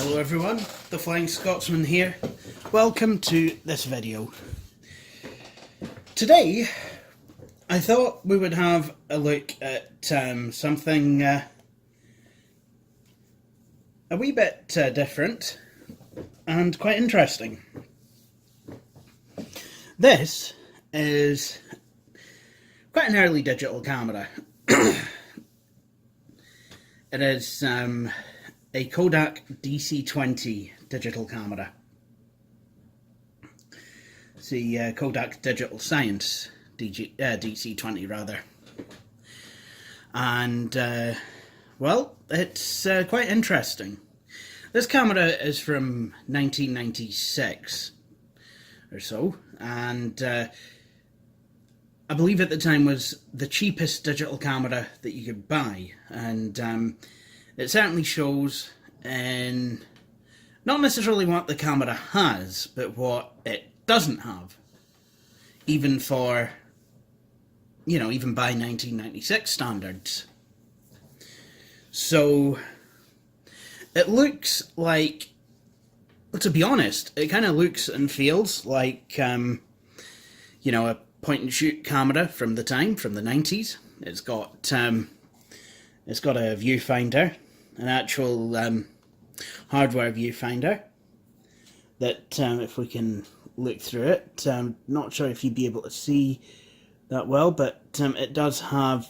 Hello everyone, the Flying Scotsman here. Welcome to this video. Today, I thought we would have a look at something a wee bit different and quite interesting. This is quite an early digital camera. It is a Kodak DC-20 Digital Camera. It's the Kodak Digital Science DC-20 rather. And, well, it's quite interesting. This camera is from 1996 or so, and I believe at the time was the cheapest digital camera that you could buy, and it certainly shows in not necessarily what the camera has, but what it doesn't have, even for, you know, even by 1996 standards. So it looks like, well, to be honest, it kind of looks and feels like, you know, a point-and-shoot camera from the time, from the 90s. It's got a viewfinder, an actual hardware viewfinder that, if we can look through it, not sure if you'd be able to see that well, but it does have,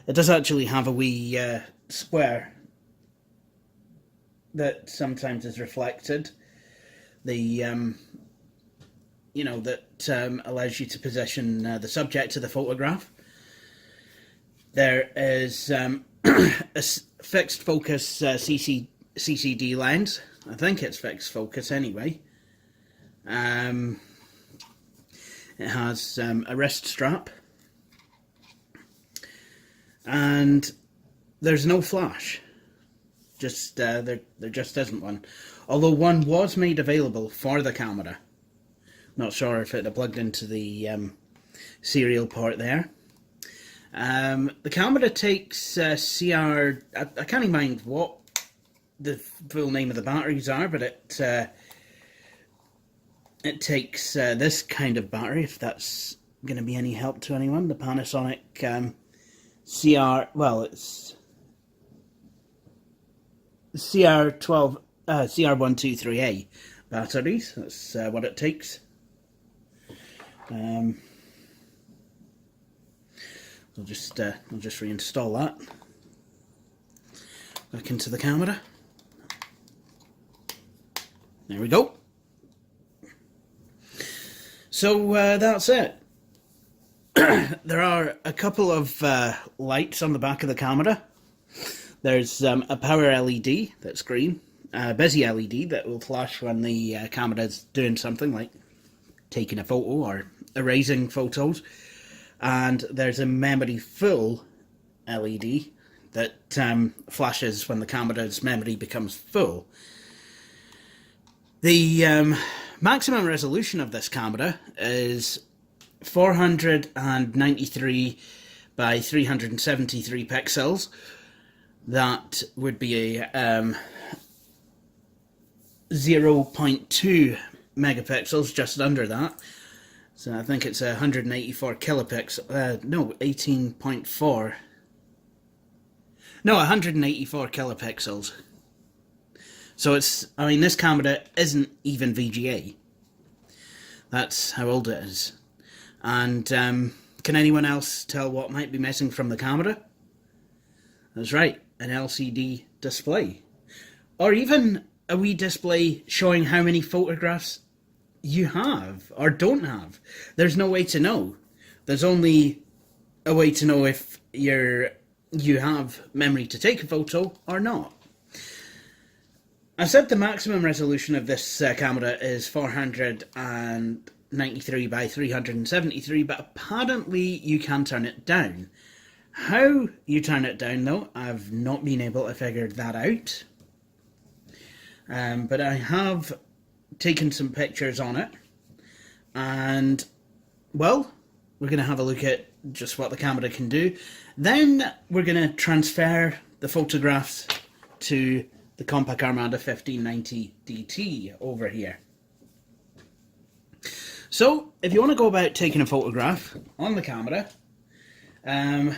it does actually have a wee square that sometimes is reflected. The you know, that allows you to position the subject of the photograph. There is a fixed focus CCD lens. I think it's fixed focus anyway. It has a wrist strap. And there's no flash. Just there just isn't one. Although one was made available for the camera. Not sure if it had plugged into the serial port there. The camera takes CR... I can't even mind what the full name of the batteries are, but it takes this kind of battery, if that's going to be any help to anyone. The Panasonic CR... Well, it's CR123A batteries. That's what it takes. I'll just reinstall that back into the camera. There we go. So that's it. There are a couple of lights on the back of the camera. There's a power LED that's green, a busy LED that will flash when the camera is doing something like taking a photo or erasing photos, and there's a memory full LED that flashes when the camera's memory becomes full. The maximum resolution of this camera is 493 by 373 pixels. That would be a 0.2 megapixels, just under that. So I think it's 184 kilopixels, no, 18.4. No, 184 kilopixels. So it's, I mean, this camera isn't even VGA. That's how old it is. And can anyone else tell what might be missing from the camera? That's right, an LCD display. Or even a wee display showing how many photographs you have or don't have. There's no way to know. There's only a way to know if you have memory to take a photo or not. I said the maximum resolution of this camera is 493 by 373, but apparently you can turn it down. How you turn it down, though, I've not been able to figure that out. But I have taken some pictures on it, and, well, we're going to have a look at just what the camera can do. Then we're going to transfer the photographs to the Compact Armada 1590 DT over here. So, if you want to go about taking a photograph on the camera, I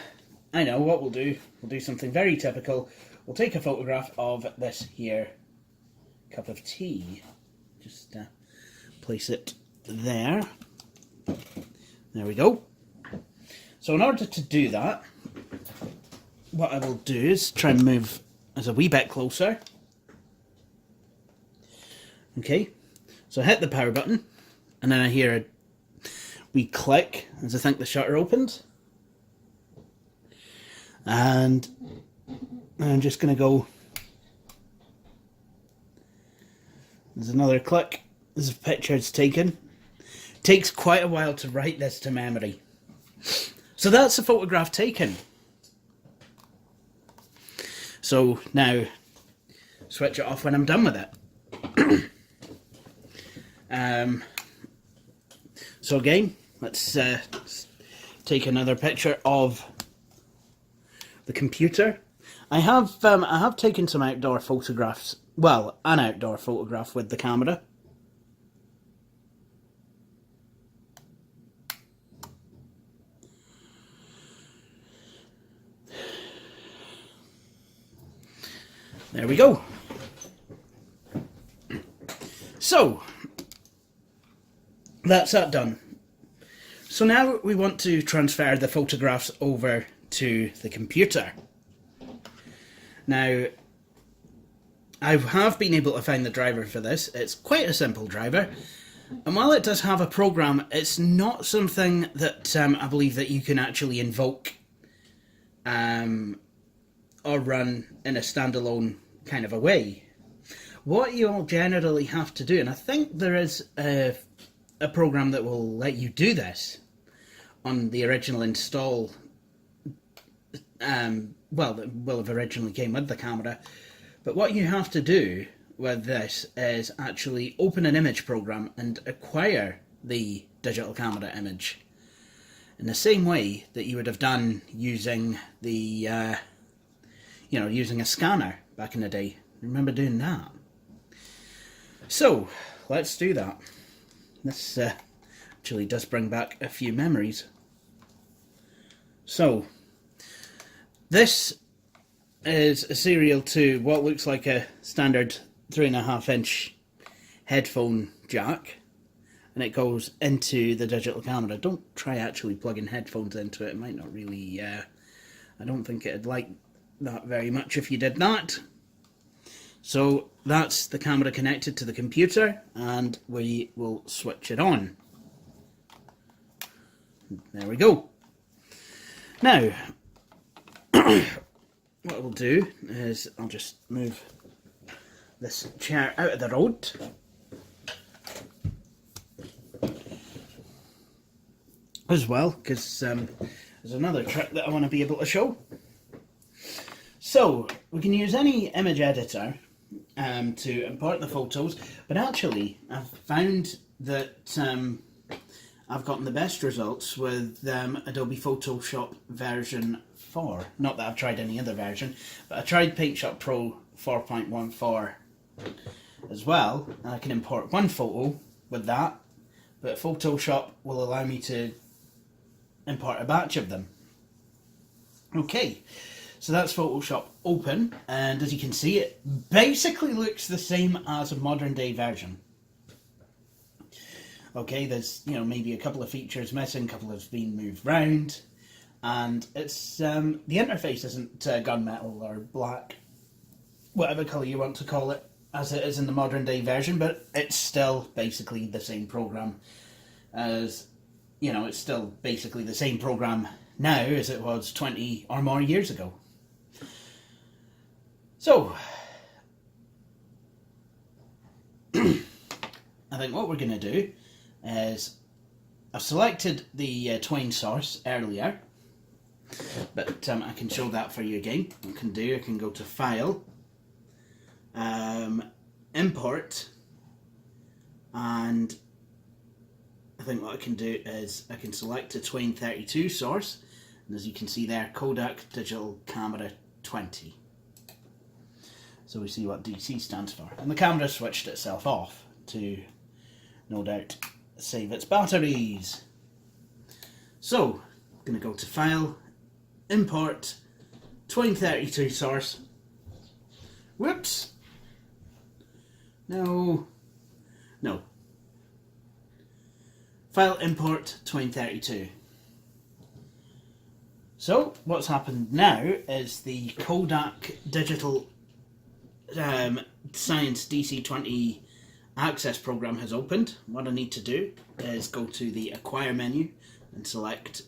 know what we'll do something very typical. We'll take a photograph of this here cup of tea. Just place it there. There we go. So in order to do that, what I will do is try and move as a wee bit closer. Okay, so I hit the power button, and then I hear a wee click as I think the shutter opens. And I'm just going to go, there's another click, there's a picture it's taken. It takes quite a while to write this to memory. So that's a photograph taken. So now, switch it off when I'm done with it. So again, let's take another picture of the computer. I have taken some outdoor photographs. Well, an outdoor photograph with the camera. There we go. So that's that done. So now we want to transfer the photographs over to the computer. Now, I have been able to find the driver for this. It's quite a simple driver, and while it does have a program, it's not something that I believe that you can actually invoke or run in a standalone kind of a way. What you'll generally have to do, and I think there is a program that will let you do this on the original install, well, that will have originally came with the camera, but what you have to do with this is actually open an image program and acquire the digital camera image in the same way that you would have done using the using a scanner back in the day. Remember doing that? So let's do that. This actually does bring back a few memories. So this is a serial to what looks like a standard 3.5-inch headphone jack, and it goes into the digital camera. Don't try actually plugging headphones into it. It might not really, I don't think it'd like that very much if you did that. So that's the camera connected to the computer, and we will switch it on. There we go. Now, what we'll do is I'll just move this chair out of the road. As well, because there's another trick that I want to be able to show. So, we can use any image editor to import the photos, but actually I've found that I've gotten the best results with Adobe Photoshop version 4. Not that I've tried any other version, but I tried Paintshop Pro 4.14 as well, and I can import one photo with that, but Photoshop will allow me to import a batch of them. Okay, so that's Photoshop open, and as you can see, it basically looks the same as a modern day version. Okay, there's maybe a couple of features missing, a couple have been moved round, and it's the interface isn't gunmetal or black, whatever colour you want to call it, as it is in the modern day version, but it's still basically the same program as, it's still basically the same program now as it was 20 or more years ago. So, I think what we're going to do is, I've selected the Twain source earlier, but I can show that for you again. I can go to File, Import, and I think what I can do is I can select a Twain 32 source, and as you can see there, Kodak Digital Camera 20. So we see what DC stands for. And the camera switched itself off to, no doubt, save its batteries. So, I'm going to go to File, Import, 2032 source. Whoops! No. File, Import, 2032. So, what's happened now is the Kodak Digital Science DC-20 Access program has opened. What I need to do is go to the Acquire menu and select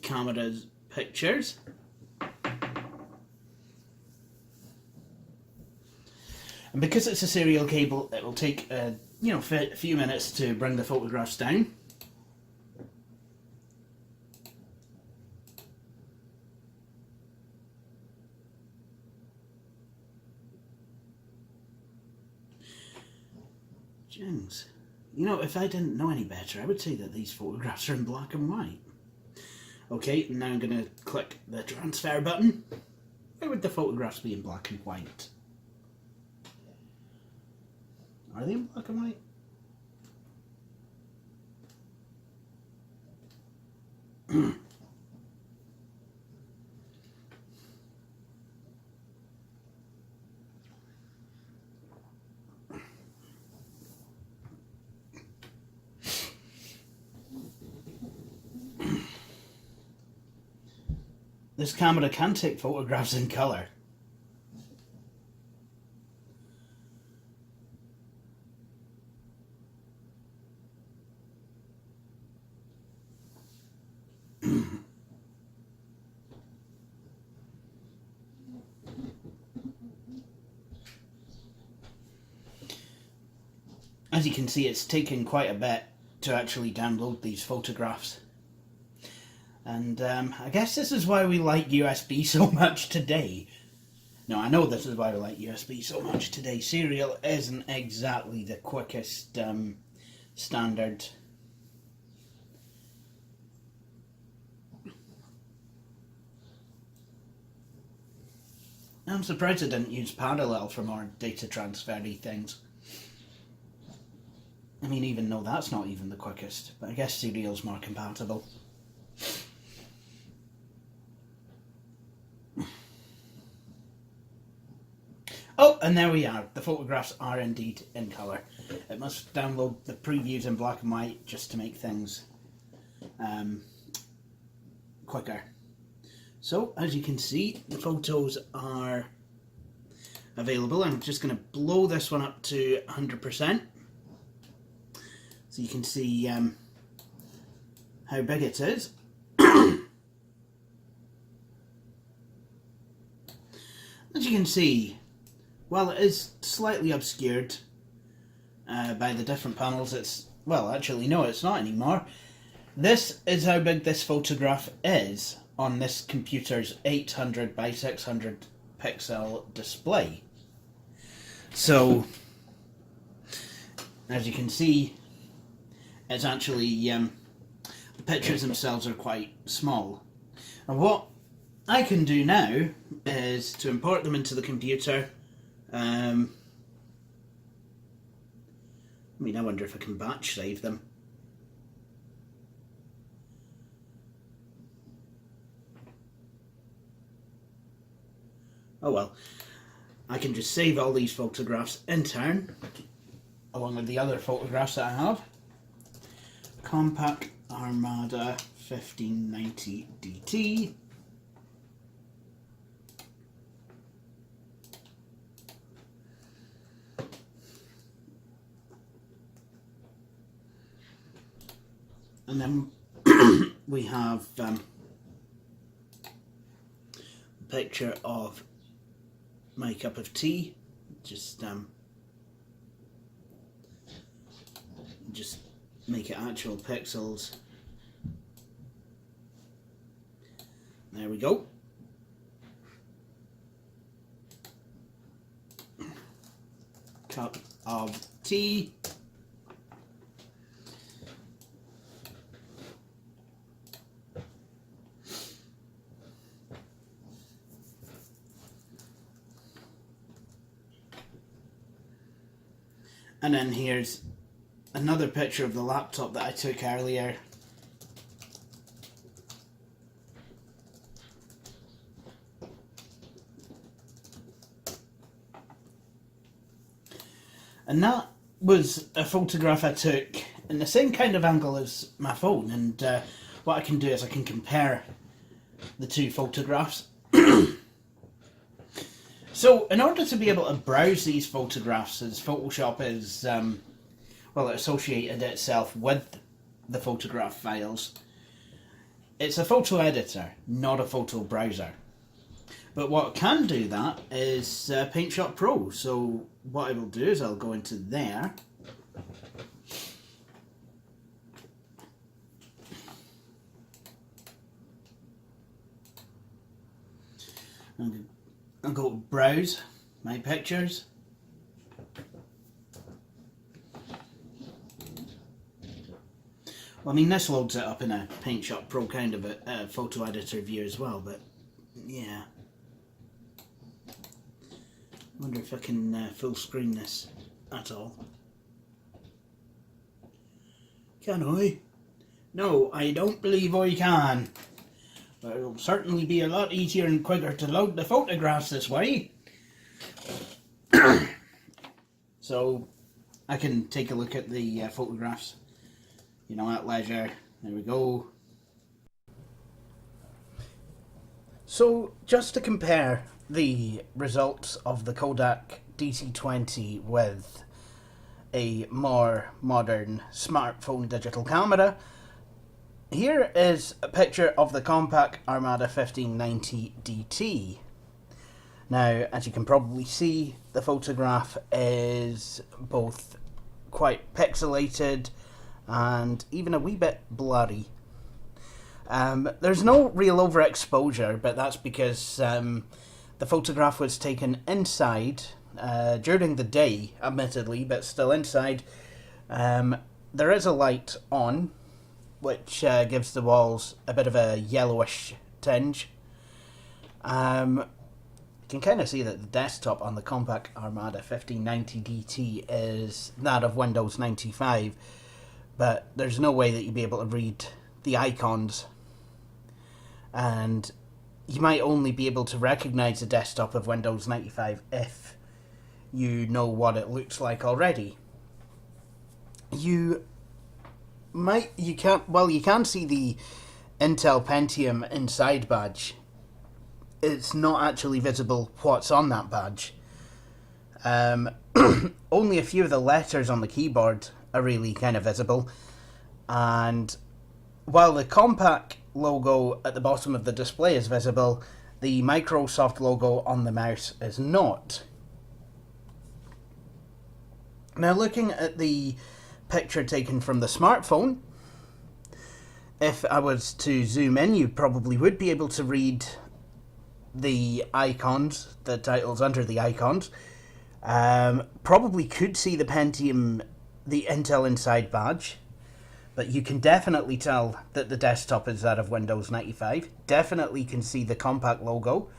Cameras Pictures. And because it's a serial cable, it will take a few minutes to bring the photographs down. Jings. If I didn't know any better, I would say that these photographs are in black and white. Okay, now I'm going to click the transfer button. Why would the photographs be in black and white? Are they in black and white? This camera can take photographs in colour. As you can see, it's taken quite a bit to actually download these photographs. And I guess this is why we like USB so much today. No, I know this is why we like USB so much today. Serial isn't exactly the quickest standard. I'm surprised I didn't use parallel for more data transfer-y things. I mean, even though that's not even the quickest, but I guess serial's more compatible. Oh, and there we are. The photographs are indeed in colour. It must download the previews in black and white just to make things quicker. So, as you can see, the photos are available. I'm just going to blow this one up to 100%. So you can see how big it is. As you can see, while it is slightly obscured by the different panels, it's, well, actually no, it's not anymore. This is how big this photograph is on this computer's 800 by 600 pixel display. So, as you can see, it's actually, the pictures themselves are quite small. And what I can do now is to import them into the computer. I mean, I wonder if I can batch save them. Oh well, I can just save all these photographs in turn, along with the other photographs that I have. Compact Armada 1590 DT. And then we have a picture of my cup of tea. Just make it actual pixels. There we go. Cup of tea. And then here's another picture of the laptop that I took earlier. And that was a photograph I took in the same kind of angle as my phone, and what I can do is I can compare the two photographs. So in order to be able to browse these photographs, as Photoshop is, well, it associated itself with the photograph files, it's a photo editor, not a photo browser. But what can do that is Paintshop Pro. So what I will do is I'll go into there. I'll go to Browse My Pictures. Well, I mean, this loads it up in a Paintshop Pro kind of a photo editor view as well, but yeah. I wonder if I can full screen this at all. Can I? No, I don't believe I can. But it'll certainly be a lot easier and quicker to load the photographs this way. So I can take a look at the photographs, you know, at leisure. There we go. So just to compare the results of the Kodak DC-20 with a more modern smartphone digital camera, here is a picture of the compact Armada 1590 DT. Now, as you can probably see, the photograph is both quite pixelated and even a wee bit blurry. There's no real overexposure, but that's because the photograph was taken inside during the day, admittedly, but still inside. There is a light on, which gives the walls a bit of a yellowish tinge. You can kind of see that the desktop on the compact Armada 1590 DT is that of Windows 95, but there's no way that you'd be able to read the icons, and you might only be able to recognize the desktop of Windows 95 if you know what it looks like already. You can see the Intel Pentium inside badge. It's not actually visible what's on that badge. Only a few of the letters on the keyboard are really kind of visible, and while the Compaq logo at the bottom of the display is visible, the Microsoft logo on the mouse is not. Now, looking at the picture taken from the smartphone, if I was to zoom in, you probably would be able to read the icons, the titles under the icons. Probably could see the Pentium, the Intel inside badge, but you can definitely tell that the desktop is that of Windows 95. Definitely can see the Compaq logo.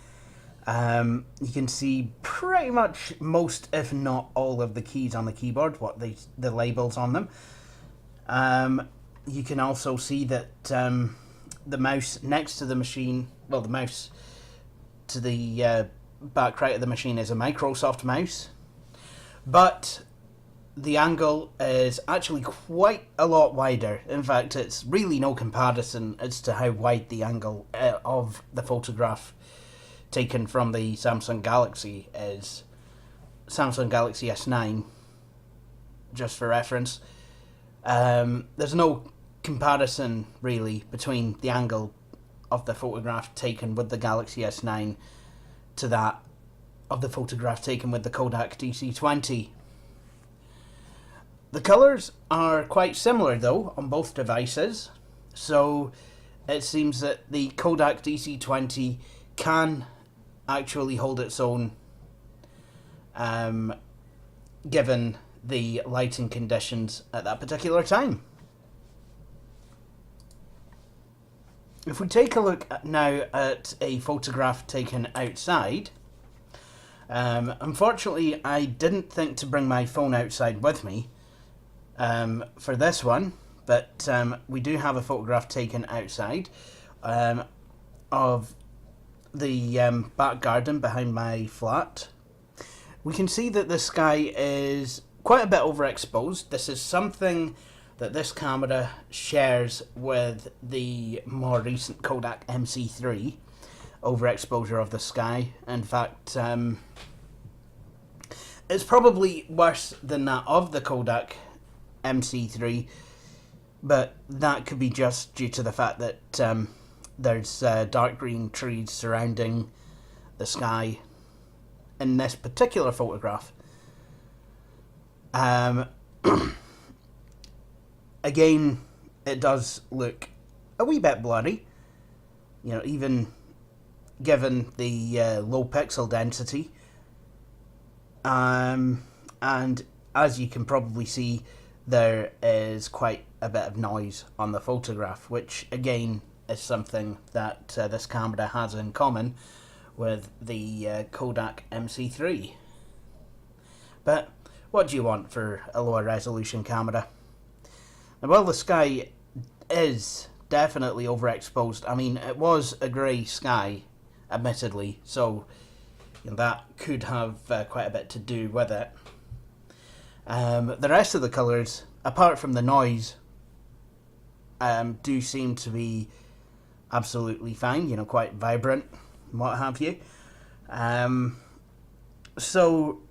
You can see pretty much most, if not all, of the keys on the keyboard, the labels on them. You can also see that the mouse next to the machine, well, the mouse to the back right of the machine is a Microsoft mouse, but the angle is actually quite a lot wider. In fact, it's really no comparison as to how wide the angle of the photograph taken from the Samsung Galaxy is. Samsung Galaxy S9, just for reference. There's no comparison really between the angle of the photograph taken with the Galaxy S9 to that of the photograph taken with the Kodak DC-20. The colours are quite similar though on both devices, so it seems that the Kodak DC-20 can actually hold its own given the lighting conditions at that particular time. If we take a look now at a photograph taken outside, Unfortunately, I didn't think to bring my phone outside with me for this one, but we do have a photograph taken outside of the back garden behind my flat. We can see that the sky is quite a bit overexposed. This is something that this camera shares with the more recent Kodak MC3, overexposure of the sky. In fact, it's probably worse than that of the Kodak MC3, but that could be just due to the fact that there's dark green trees surrounding the sky in this particular photograph. Again, it does look a wee bit blurry, you know, even given the low pixel density. And as you can probably see, there is quite a bit of noise on the photograph, which again is something that this camera has in common with the Kodak MC3. But what do you want for a lower resolution camera? Now, while the sky is definitely overexposed, I mean, it was a grey sky, admittedly, so you know, that could have quite a bit to do with it. The rest of the colours, apart from the noise, do seem to be absolutely fine, you know, quite vibrant and what have you. So,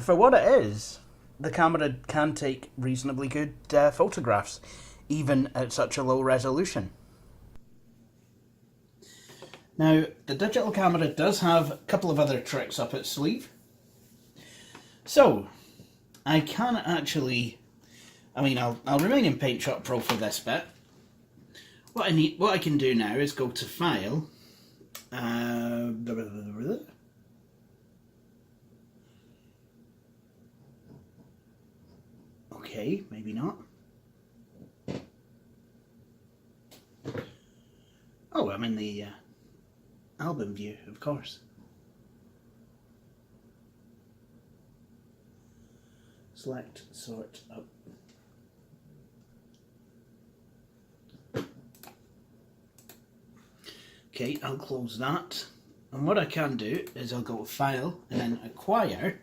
for what it is, the camera can take reasonably good photographs, even at such a low resolution. Now, the digital camera does have a couple of other tricks up its sleeve. So, I can actually, I'll remain in Paintshop Pro for this bit. What I can do now is go to File, okay, maybe not. Oh, I'm in the album view, of course. Select, sort, up. Okay, I'll close that. And what I can do is I'll go to File and then Acquire.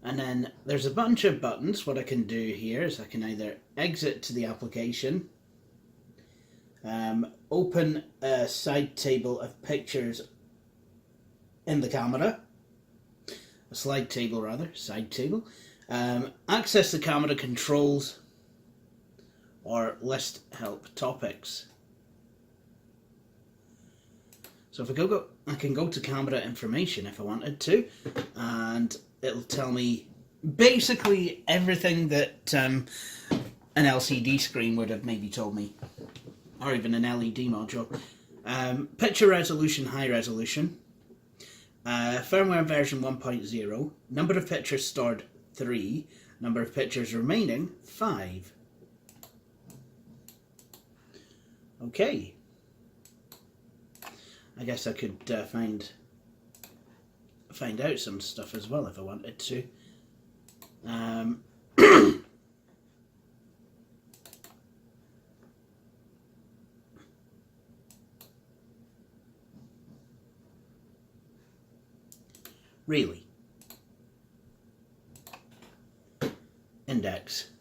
And then there's a bunch of buttons. What I can do here is I can either exit to the application, open a side table of pictures in the camera, a slide table rather, side table, access the camera controls, or list help topics. So if I can go to camera information if I wanted to, and it'll tell me basically everything that an LCD screen would have maybe told me, or even an LED module. Picture resolution, high resolution, firmware version 1.0, number of pictures stored 3, number of pictures remaining 5. Okay. I guess I could find out some stuff as well if I wanted to. Really? Index.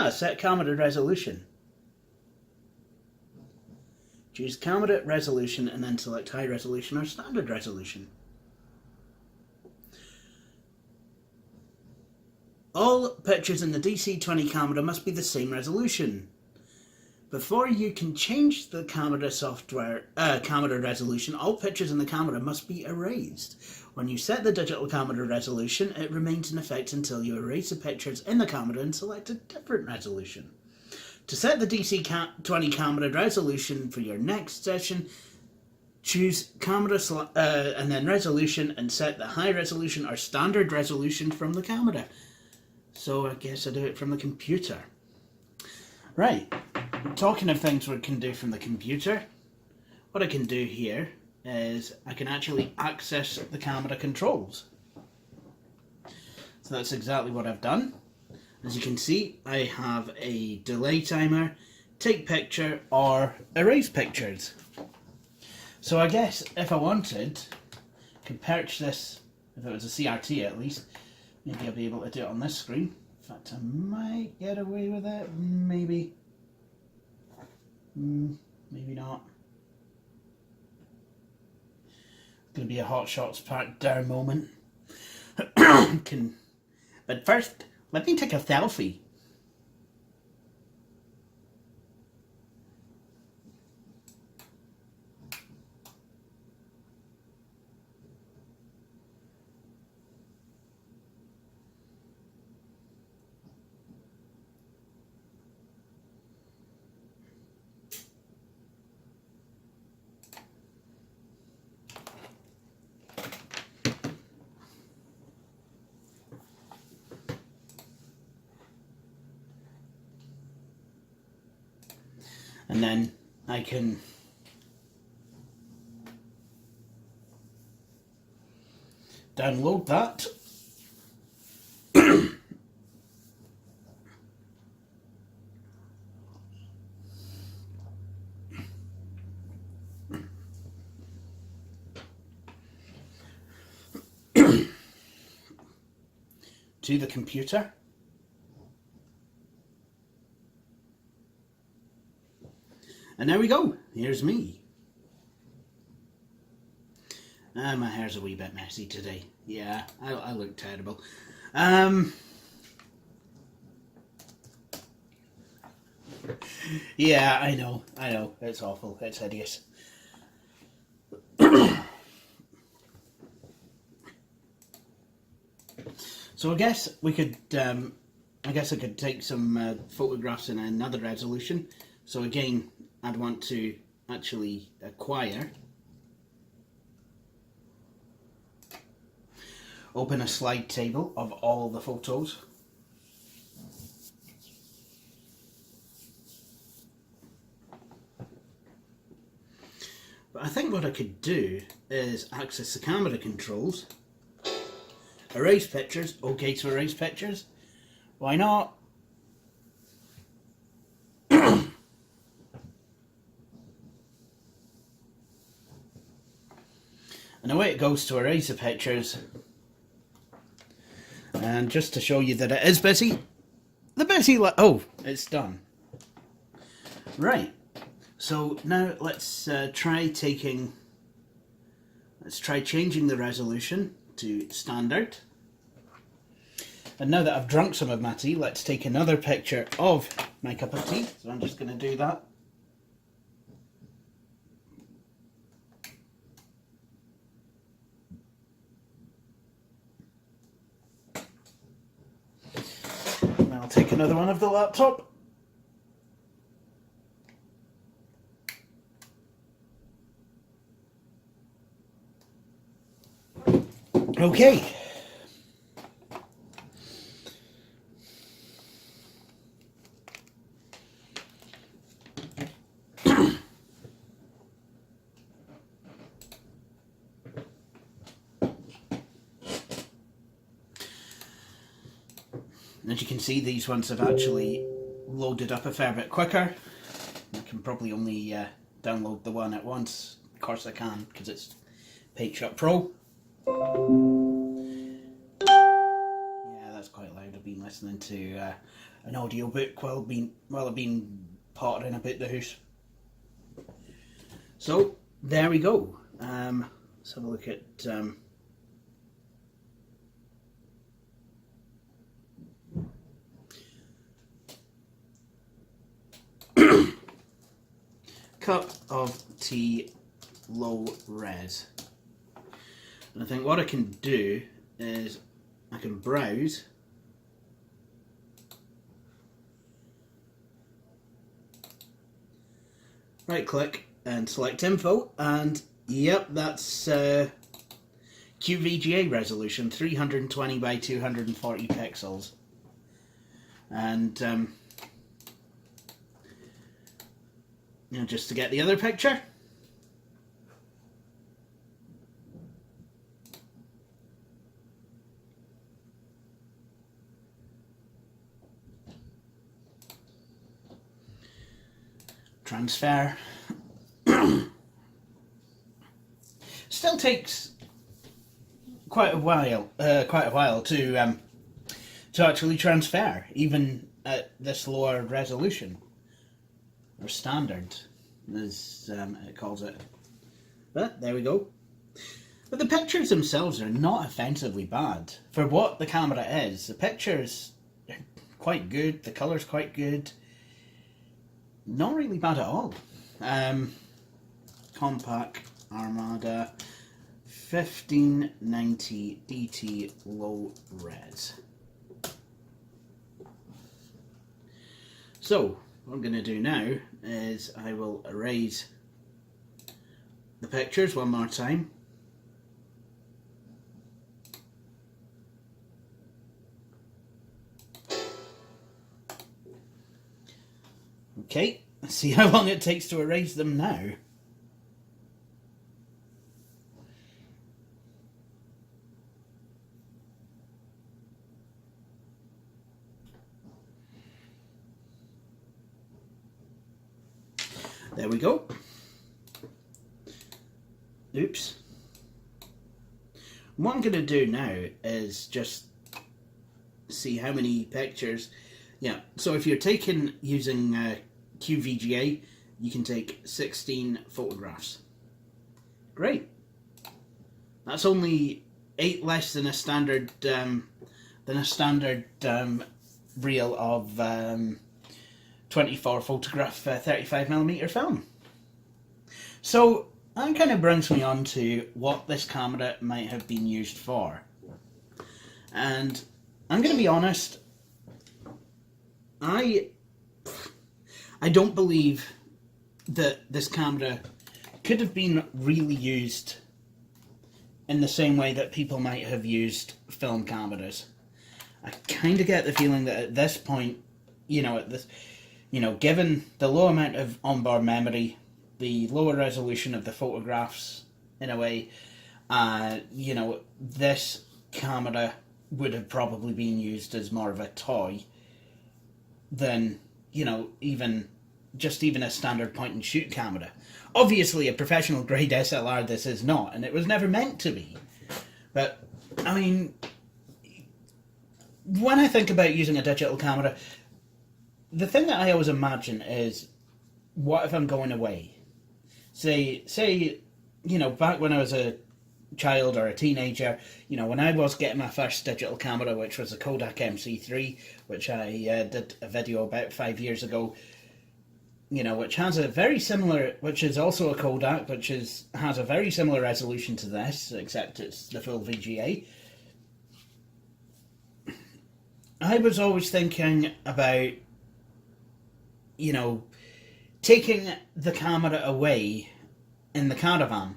Set camera resolution. Choose camera resolution and then select high resolution or standard resolution. All pictures in the DC-20 camera must be the same resolution. Before you can change the camera software camera resolution, all pictures in the camera must be erased. When you set the digital camera resolution, it remains in effect until you erase the pictures in the camera and select a different resolution. To set the DC-20 camera resolution for your next session, choose camera and then resolution and set the high resolution or standard resolution from the camera. So I guess I do it from the computer. Right, talking of things we can do from the computer, what I can do here is I can actually access the camera controls. So that's exactly what I've done. As you can see, I have a delay timer, take picture, or erase pictures. So I guess if I wanted, I could perch this, if it was a CRT at least, maybe I'll be able to do it on this screen. In fact, I might get away with it, maybe. Maybe not. It's going to be a Hot Shots Part down moment. But first, let me take a selfie. And then I can download that. To the computer. And there we go, here's me. My hair's a wee bit messy today. Yeah, I look terrible. Yeah, I know, it's awful, it's hideous. So I guess we could, I could take some photographs in another resolution. So again, I'd want to actually acquire, open a slide table of all the photos. But I think what I could do is access the camera controls, erase pictures, okay to erase pictures, why not? And away it goes to erase the pictures. And just to show you that it is busy, oh, it's done. Right, so now let's try changing the resolution to standard. And now that I've drunk some of my tea, let's take another picture of my cup of tea. So I'm just going to do that. And I'll take another one of the laptop. Okay. As you can see, these ones have actually loaded up a fair bit quicker. I can probably only download the one at once. Of course I can, because it's Paintshop Pro. Yeah, that's quite loud. I've been listening to an audiobook while I've been pottering about the house. So there we go. Let's have a look at cup of tea, low res. And I think what I can do is I can browse, right click and select info, and yep, that's QVGA resolution, 320 by 240 pixels. And Now just to get the other picture. Transfer. Still takes quite a while to actually transfer, even at this lower resolution, or standard, as it calls it. But there we go. But the pictures themselves are not offensively bad for what the camera is. The pictures are quite good. The colour's quite good. Not really bad at all. Compact Armada 1590 DT low res. So what I'm going to do now is I will erase the pictures one more time. Okay, let's see how long it takes to erase them now. There we go. Oops. What I'm going to do now is just see how many pictures. Yeah, so if you're taking using QVGA, you can take 16 photographs. Great. That's only 8 less than a standard reel of 24 photograph 35mm film. So that kind of brings me on to what this camera might have been used for. And I'm going to be honest, I don't believe that this camera could have been really used in the same way that people might have used film cameras. I kind of get the feeling that at this point, given the low amount of onboard memory, the lower resolution of the photographs, in a way, this camera would have probably been used as more of a toy than, even a standard point and shoot camera. Obviously, a professional grade SLR this is not, and it was never meant to be. But, I mean, when I think about using a digital camera, the thing that I always imagine is, what if I'm going away? Say, back when I was a child or a teenager, when I was getting my first digital camera, which was a Kodak MC3, which I did a video about 5 years ago, which has a very similar, which is also a Kodak, has a very similar resolution to this, except it's the full VGA. I was always thinking about, taking the camera away in the caravan.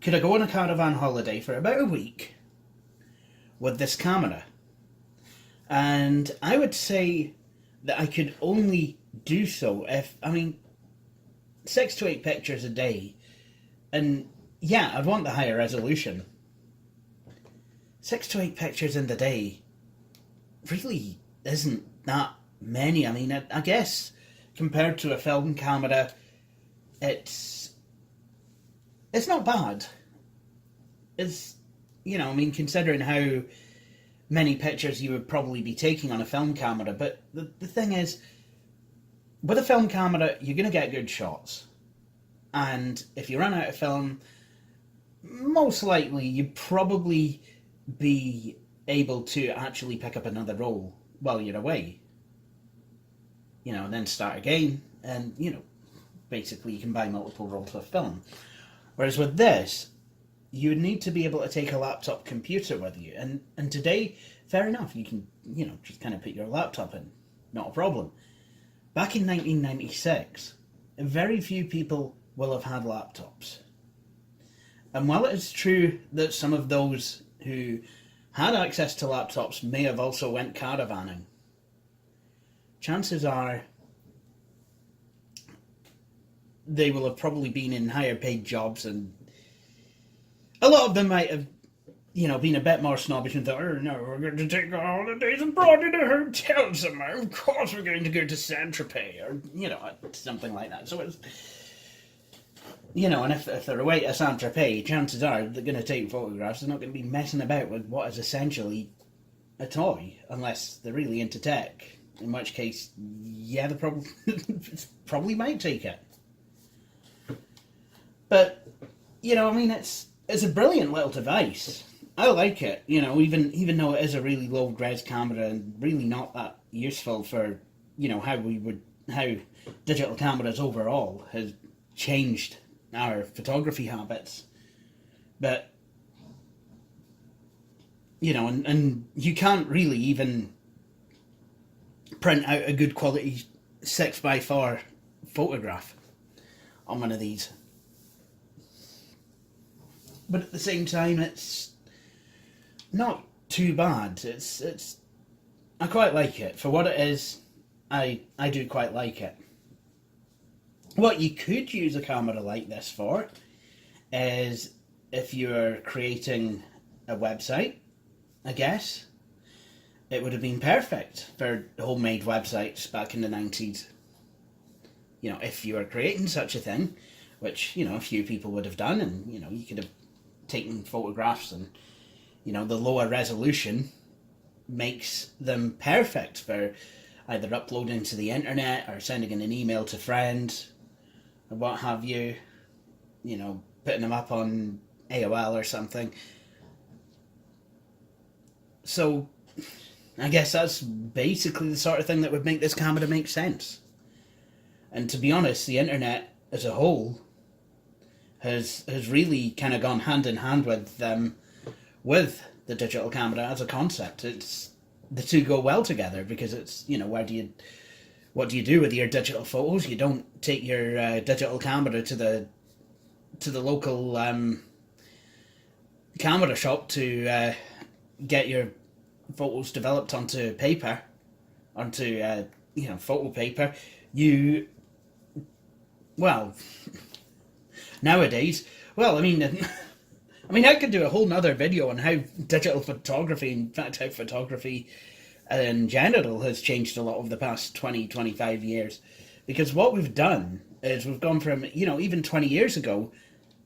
Could I go on a caravan holiday for about a week with this camera? And I would say that I could only do so if, 6 to 8 pictures a day. And yeah, I'd want the higher resolution. 6 to 8 pictures in the day really isn't that many. I guess compared to a film camera, it's not bad. It's, considering how many pictures you would probably be taking on a film camera. But the thing is, with a film camera, you're going to get good shots. And if you run out of film, most likely you'd probably be able to actually pick up another roll while you're away. And then start again, and, basically you can buy multiple rolls of film. Whereas with this, you would need to be able to take a laptop computer with you. And today, fair enough, you can, just kind of put your laptop in. Not a problem. Back in 1996, very few people will have had laptops. And while it is true that some of those who had access to laptops may have also went caravanning, chances are they will have probably been in higher paid jobs, and a lot of them might have, been a bit more snobbish and thought, oh no, we're going to take our holidays abroad in a hotel somewhere. Of course we're going to go to Saint-Tropez, or, something like that. So it's, and if they're away at Saint-Tropez, chances are they're going to take photographs. They're not going to be messing about with what is essentially a toy, unless they're really into tech. In which case, yeah, they probably might take it. But, it's a brilliant little device. I like it, even though it is a really low res camera and really not that useful for, how digital cameras overall has changed our photography habits. But, and you can't really even print out a good quality 6x4 photograph on one of these. But at the same time, it's not too bad. It's I quite like it. For what it is, I do quite like it. What you could use a camera like this for is if you're creating a website, I guess. It would have been perfect for homemade websites back in the 90s. If you were creating such a thing, which, a few people would have done, and, you could have taken photographs, and, the lower resolution makes them perfect for either uploading to the internet or sending in an email to friends or what have you, putting them up on AOL or something. So I guess that's basically the sort of thing that would make this camera make sense. And to be honest, the internet as a whole has really kind of gone hand in hand with the digital camera as a concept. It's the two go well together, because it's, what do you do with your digital photos? You don't take your digital camera to the local camera shop to get your photos developed onto paper, onto photo paper. Nowadays, I could do a whole nother video on how digital photography, in fact how photography in general, has changed a lot over the past 20-25 years. Because what we've done is we've gone from, even 20 years ago,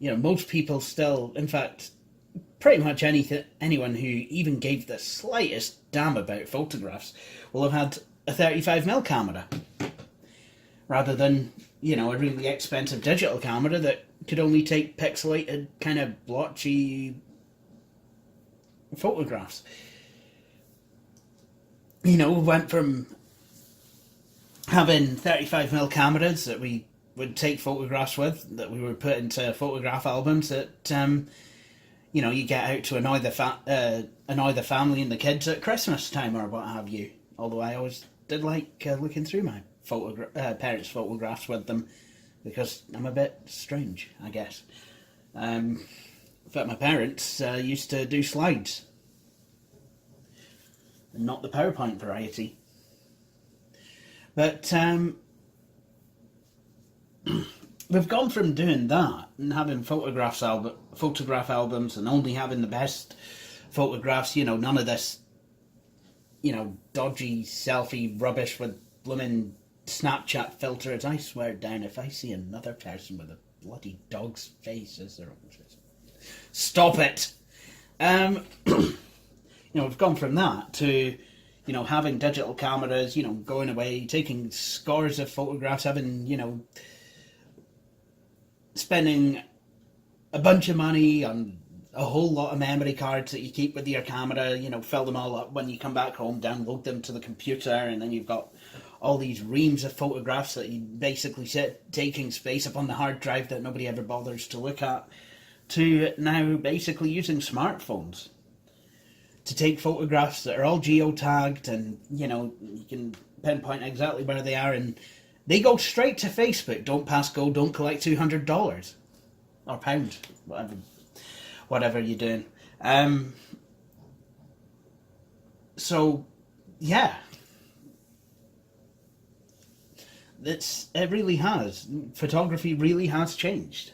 most people still, in fact, pretty much anyone who even gave the slightest damn about photographs will have had a 35mm camera, rather than, a really expensive digital camera that could only take pixelated, kind of blotchy photographs. We went from having 35mm cameras that we would take photographs with, that we would put into photograph albums that, you get out to annoy the family and the kids at Christmas time or what have you. Although I always did like looking through my parents' photographs with them, because I'm a bit strange, I guess. In fact, my parents used to do slides, and not the PowerPoint variety. But we've gone from doing that and having photograph albums and only having the best photographs, none of this, dodgy selfie rubbish with blooming Snapchat filters. I swear down, if I see another person with a bloody dog's face as their stop it. We've gone from that to, having digital cameras, going away, taking scores of photographs, having, spending a bunch of money on a whole lot of memory cards that you keep with your camera, fill them all up when you come back home, download them to the computer, and then you've got all these reams of photographs that you basically sit taking space up on the hard drive that nobody ever bothers to look at, to now basically using smartphones to take photographs that are all geotagged, and you can pinpoint exactly where they are, and they go straight to Facebook. Don't pass go, don't collect $200 or pound, whatever you're doing. So yeah, it really has. Photography really has changed.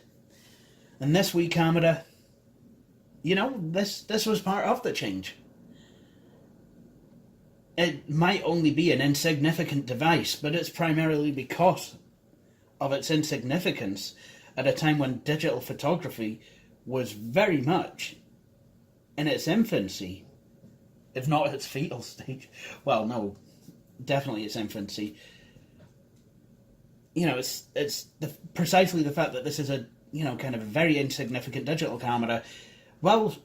And this wee camera, you know, this was part of the change. It might only be an insignificant device, but it's primarily because of its insignificance at a time when digital photography was very much in its infancy, if not its fetal stage. Well, no, definitely its infancy. You know, it's precisely the fact that this is a, you know, kind of a very insignificant digital camera, well,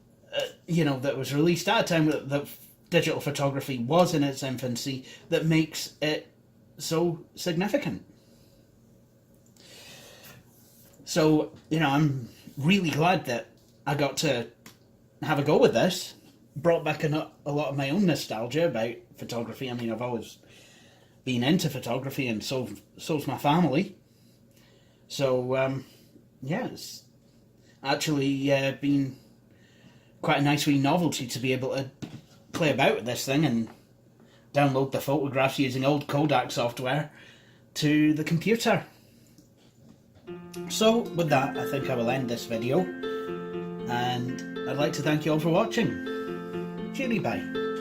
you know, that was released at a time that digital photography was in its infancy, that makes it so significant. So, you know, I'm really glad that I got to have a go with this. Brought back a lot of my own nostalgia about photography. I mean, I've always been into photography, and so's my family. So, yeah, it's actually been quite a nice wee novelty to be able to play about with this thing and download the photographs using old Kodak software to the computer. So, with that, I think I will end this video, and I'd like to thank you all for watching. Cheery bye.